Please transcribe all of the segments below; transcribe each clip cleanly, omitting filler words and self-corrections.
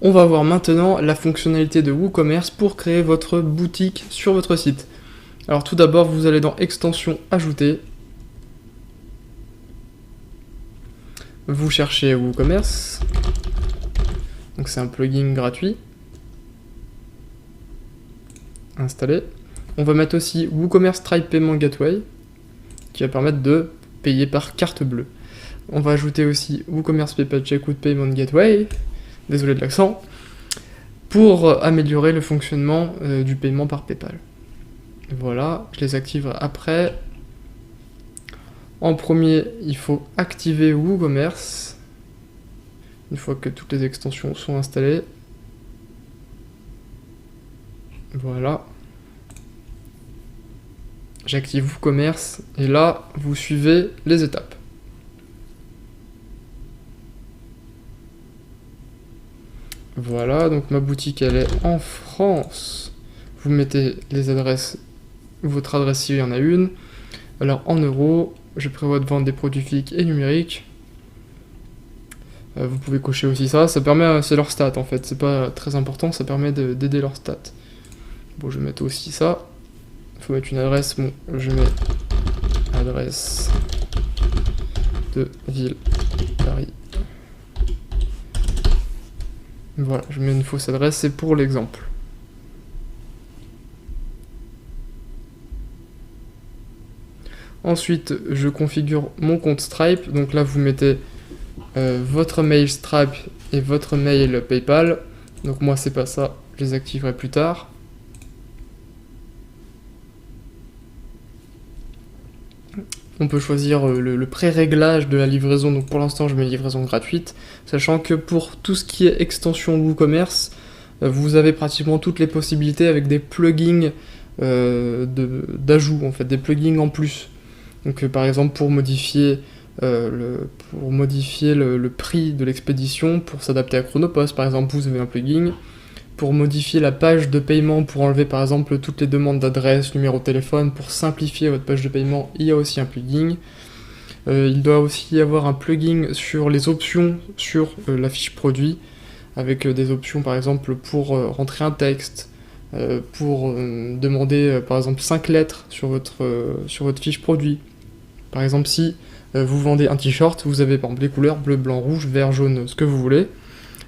On va voir maintenant la fonctionnalité de WooCommerce pour créer votre boutique sur votre site. Alors tout d'abord, vous allez dans Extensions, Ajouter. Vous cherchez WooCommerce. Donc c'est un plugin gratuit. Installer. On va mettre aussi WooCommerce Stripe Payment Gateway, qui va permettre de payer par carte bleue. On va ajouter aussi WooCommerce PayPal Checkout Payment Gateway, désolé de l'accent, pour améliorer le fonctionnement du paiement par PayPal. Voilà, je les activerai après. En premier, il faut activer WooCommerce, une fois que toutes les extensions sont installées. Voilà. J'active WooCommerce, et là, vous suivez les étapes. Voilà, donc ma boutique elle est en France. Vous mettez les adresses, votre adresse si il y en a une. Alors en euros, je prévois de vendre des produits physiques et numériques. Vous pouvez cocher aussi ça, c'est leur stat en fait, c'est pas très important, ça permet d'aider leur stat. Bon, je vais mettre aussi ça. Il faut mettre une adresse, bon, je mets adresse de ville, Paris. Voilà, je mets une fausse adresse, c'est pour l'exemple. Ensuite, je configure mon compte Stripe. Donc là, vous mettez votre mail Stripe et votre mail PayPal. Donc moi, c'est pas ça, je les activerai plus tard. On peut choisir le pré-réglage de la livraison, donc pour l'instant je mets livraison gratuite, sachant que pour tout ce qui est extension WooCommerce, vous avez pratiquement toutes les possibilités avec des plugins d'ajout, en fait, des plugins en plus. Donc par exemple pour modifier le prix de l'expédition, pour s'adapter à Chronopost par exemple, vous avez un plugin. Pour modifier la page de paiement, pour enlever par exemple toutes les demandes d'adresse, numéro de téléphone, pour simplifier votre page de paiement, il y a aussi un plugin. Il doit aussi y avoir un plugin sur les options sur la fiche produit, avec des options par exemple pour rentrer un texte, pour demander par exemple 5 lettres sur votre fiche produit. Par exemple si vous vendez un t-shirt, vous avez par exemple les couleurs bleu, blanc, rouge, vert, jaune, ce que vous voulez.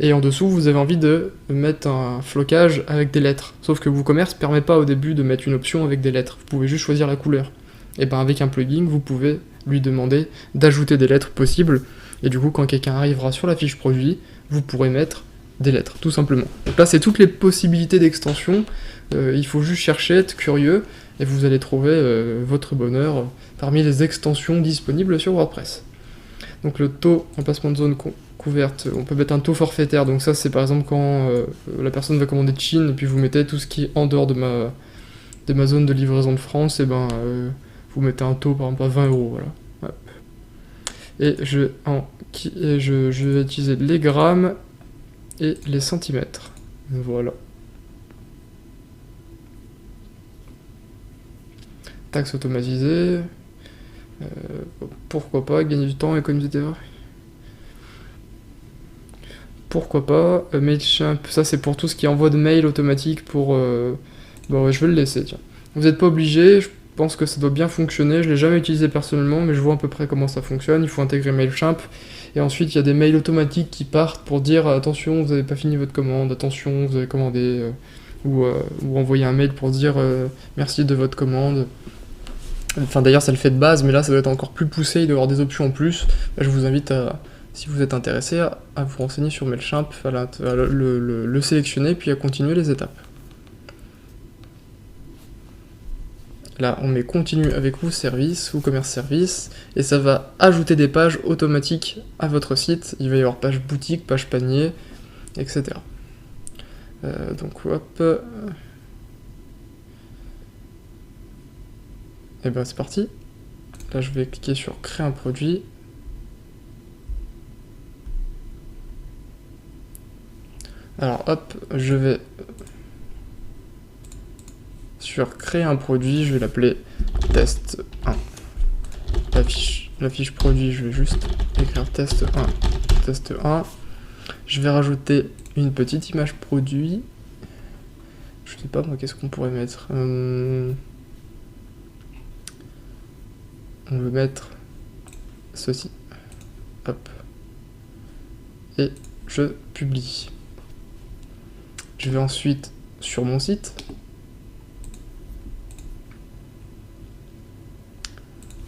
Et en dessous, vous avez envie de mettre un flocage avec des lettres. Sauf que WooCommerce ne permet pas au début de mettre une option avec des lettres. Vous pouvez juste choisir la couleur. Et bien avec un plugin, vous pouvez lui demander d'ajouter des lettres possibles. Et du coup, quand quelqu'un arrivera sur la fiche produit, vous pourrez mettre des lettres, tout simplement. Donc là, c'est toutes les possibilités d'extension. Il faut juste chercher, être curieux, et vous allez trouver votre bonheur parmi les extensions disponibles sur WordPress. Donc le taux remplacement de zone couverte, on peut mettre un taux forfaitaire, donc ça c'est par exemple quand la personne va commander de Chine, et puis vous mettez tout ce qui est en dehors de ma zone de livraison de France, et ben vous mettez un taux par exemple à 20 €, voilà. Hop. Et je vais utiliser les grammes et les centimètres, voilà. Taxe automatisée, pourquoi pas, gagner du temps, économiser des heures. Pourquoi pas, Mailchimp, ça c'est pour tout ce qui est envoi de mail automatique pour... Bon ouais, je vais le laisser, tiens. Vous n'êtes pas obligé, je pense que ça doit bien fonctionner, je l'ai jamais utilisé personnellement, mais je vois à peu près comment ça fonctionne, il faut intégrer Mailchimp, et ensuite il y a des mails automatiques qui partent pour dire attention, vous n'avez pas fini votre commande, attention, vous avez commandé, ou envoyer un mail pour dire merci de votre commande. Enfin d'ailleurs ça le fait de base, mais là ça doit être encore plus poussé, il doit y avoir des options en plus. Là, je vous invite à... Si vous êtes intéressé, à vous renseigner sur Mailchimp, à le sélectionner, puis à continuer les étapes. Là, on met continue avec WooCommerce Service, et ça va ajouter des pages automatiques à votre site. Il va y avoir page boutique, page panier, etc. Donc hop. Et ben c'est parti. Là, je vais cliquer sur créer un produit. Alors hop, je vais sur créer un produit, je vais l'appeler test 1. La fiche produit, je vais juste écrire test 1. Je vais rajouter une petite image produit. Je sais pas moi, qu'est-ce qu'on pourrait mettre. On veut mettre ceci. Hop. Et je publie. Je vais ensuite sur mon site.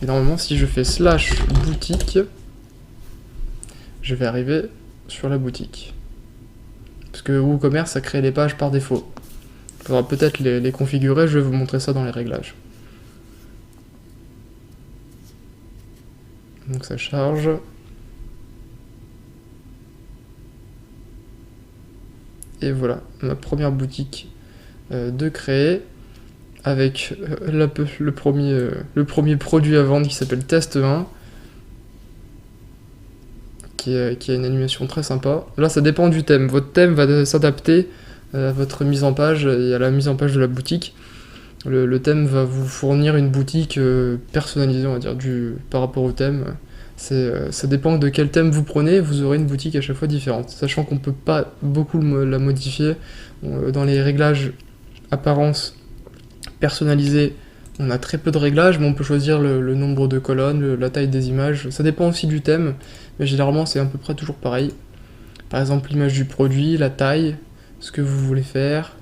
Et normalement, si je fais / boutique, je vais arriver sur la boutique. Parce que WooCommerce a créé les pages par défaut. Il faudra peut-être les configurer, je vais vous montrer ça dans les réglages. Donc ça charge. Et voilà, ma première boutique de créer, avec le premier produit à vendre qui s'appelle Test 1, qui a une animation très sympa. Là, ça dépend du thème. Votre thème va s'adapter à votre mise en page et à la mise en page de la boutique. Le thème va vous fournir une boutique personnalisée, on va dire, par rapport au thème. Ça dépend de quel thème vous prenez, vous aurez une boutique à chaque fois différente. Sachant qu'on peut pas beaucoup la modifier. Dans les réglages apparence personnalisée, on a très peu de réglages, mais on peut choisir le nombre de colonnes, la taille des images. Ça dépend aussi du thème, mais généralement c'est à peu près toujours pareil. Par exemple, l'image du produit, la taille, ce que vous voulez faire,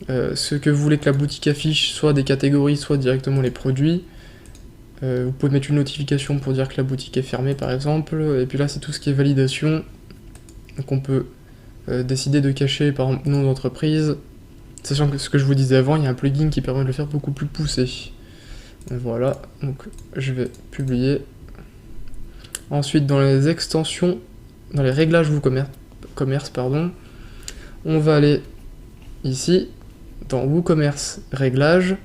ce que vous voulez que la boutique affiche, soit des catégories, soit directement les produits. Vous pouvez mettre une notification pour dire que la boutique est fermée par exemple, et puis là c'est tout ce qui est validation. Donc on peut décider de cacher par exemple nom d'entreprise, sachant que ce que je vous disais avant, il y a un plugin qui permet de le faire beaucoup plus poussé. Voilà, donc je vais publier. Ensuite dans les extensions, dans les réglages WooCommerce, on va aller ici, dans WooCommerce réglages.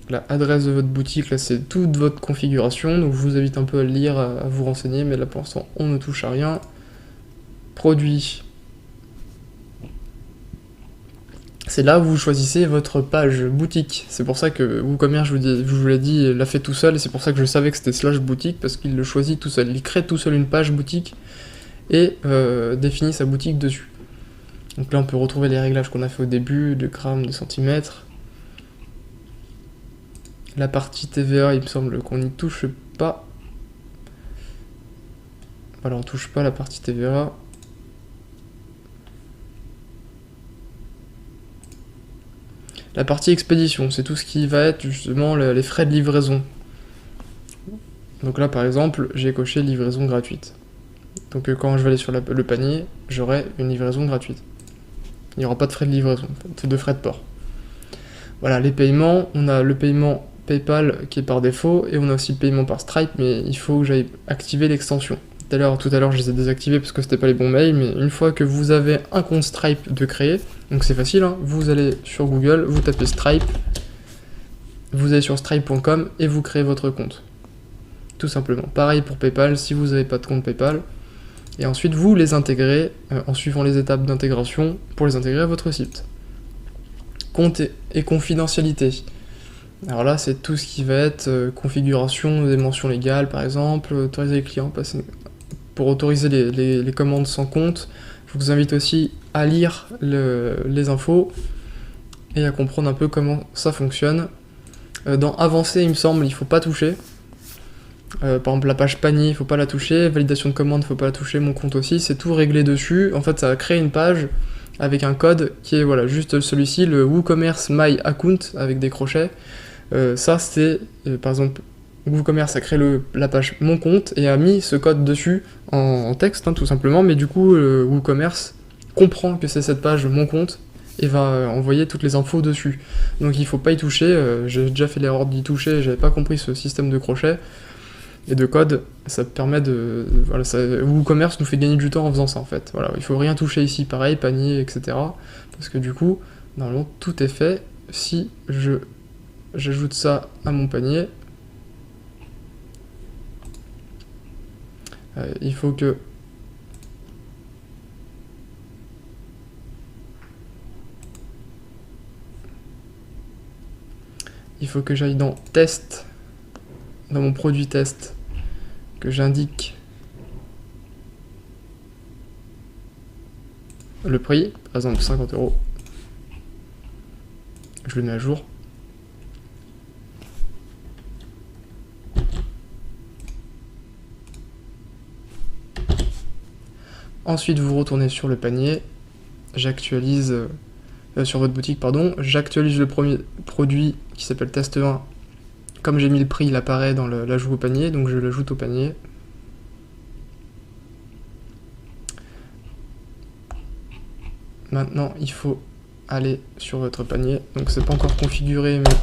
La adresse de votre boutique, là c'est toute votre configuration, donc je vous invite un peu à le lire, à vous renseigner, mais là pour l'instant on ne touche à rien. Produit. C'est là où vous choisissez votre page boutique. C'est pour ça que WooCommerce, je vous l'ai dit, l'a fait tout seul, et c'est pour ça que je savais que c'était / boutique, parce qu'il le choisit tout seul. Il crée tout seul une page boutique et définit sa boutique dessus. Donc là on peut retrouver les réglages qu'on a fait au début, de grammes, de centimètres. La partie TVA, il me semble qu'on n'y touche pas. Voilà, on touche pas la partie TVA. La partie expédition, c'est tout ce qui va être justement les frais de livraison. Donc là, par exemple, j'ai coché livraison gratuite. Donc quand je vais aller sur le panier, j'aurai une livraison gratuite. Il n'y aura pas de frais de livraison, de frais de port. Voilà, les paiements, on a le paiement PayPal qui est par défaut, et on a aussi le paiement par Stripe, mais il faut que j'aille activer l'extension. Tout à l'heure je les ai désactivés parce que c'était pas les bons mails, mais une fois que vous avez un compte Stripe de créer, donc c'est facile, hein, vous allez sur Google, vous tapez Stripe, vous allez sur stripe.com et vous créez votre compte. Tout simplement. Pareil pour PayPal, si vous n'avez pas de compte PayPal, et ensuite vous les intégrez en suivant les étapes d'intégration pour les intégrer à votre site. Compte et confidentialité. Alors là, c'est tout ce qui va être configuration des mentions légales, par exemple, autoriser les clients, pour autoriser les commandes sans compte. Je vous invite aussi à lire les infos et à comprendre un peu comment ça fonctionne. Dans Avancer, il me semble, il ne faut pas toucher. Par exemple, la page panier, il ne faut pas la toucher. Validation de commande, il ne faut pas la toucher. Mon compte aussi, c'est tout réglé dessus. En fait, ça va créer une page avec un code qui est voilà, juste celui-ci, le WooCommerce My Account avec des crochets. Ça c'est, par exemple, WooCommerce a créé la page Mon compte et a mis ce code dessus en texte, hein, tout simplement, mais du coup WooCommerce comprend que c'est cette page Mon compte et va envoyer toutes les infos dessus. Donc il faut pas y toucher, j'ai déjà fait l'erreur d'y toucher, j'avais pas compris ce système de crochet et de code, ça permet voilà, WooCommerce nous fait gagner du temps en faisant ça en fait. Voilà, il faut rien toucher ici, pareil, panier, etc. Parce que du coup, normalement tout est fait. Si j'ajoute ça à mon panier, il faut que j'aille dans test, dans mon produit test, que j'indique le prix, par exemple 50 €. Je le mets à jour. Ensuite, vous retournez sur le panier. J'actualise sur votre boutique, pardon. J'actualise le premier produit qui s'appelle test 1. Comme j'ai mis le prix, il apparaît dans l'ajout au panier, donc je l'ajoute au panier. Maintenant, il faut aller sur votre panier. Donc c'est pas encore configuré, mais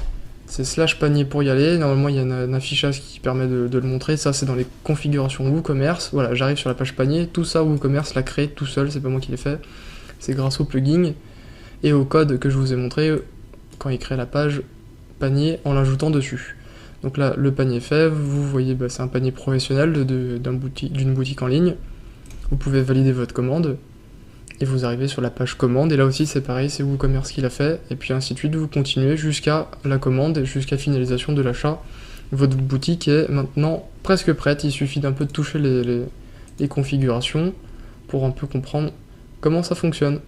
c'est slash panier pour y aller. Normalement, il y a un affichage qui permet de le montrer. Ça, c'est dans les configurations WooCommerce. Voilà, j'arrive sur la page panier. Tout ça, WooCommerce l'a créé tout seul. C'est pas moi qui l'ai fait. C'est grâce au plugin et au code que je vous ai montré quand il crée la page panier en l'ajoutant dessus. Donc là, le panier est fait. Vous voyez, c'est un panier professionnel d'une boutique en ligne. Vous pouvez valider votre commande. Et vous arrivez sur la page commande, et là aussi c'est pareil, c'est WooCommerce qui l'a fait, et puis ainsi de suite, vous continuez jusqu'à la commande, jusqu'à finalisation de l'achat. Votre boutique est maintenant presque prête, il suffit d'un peu de toucher les configurations pour un peu comprendre comment ça fonctionne.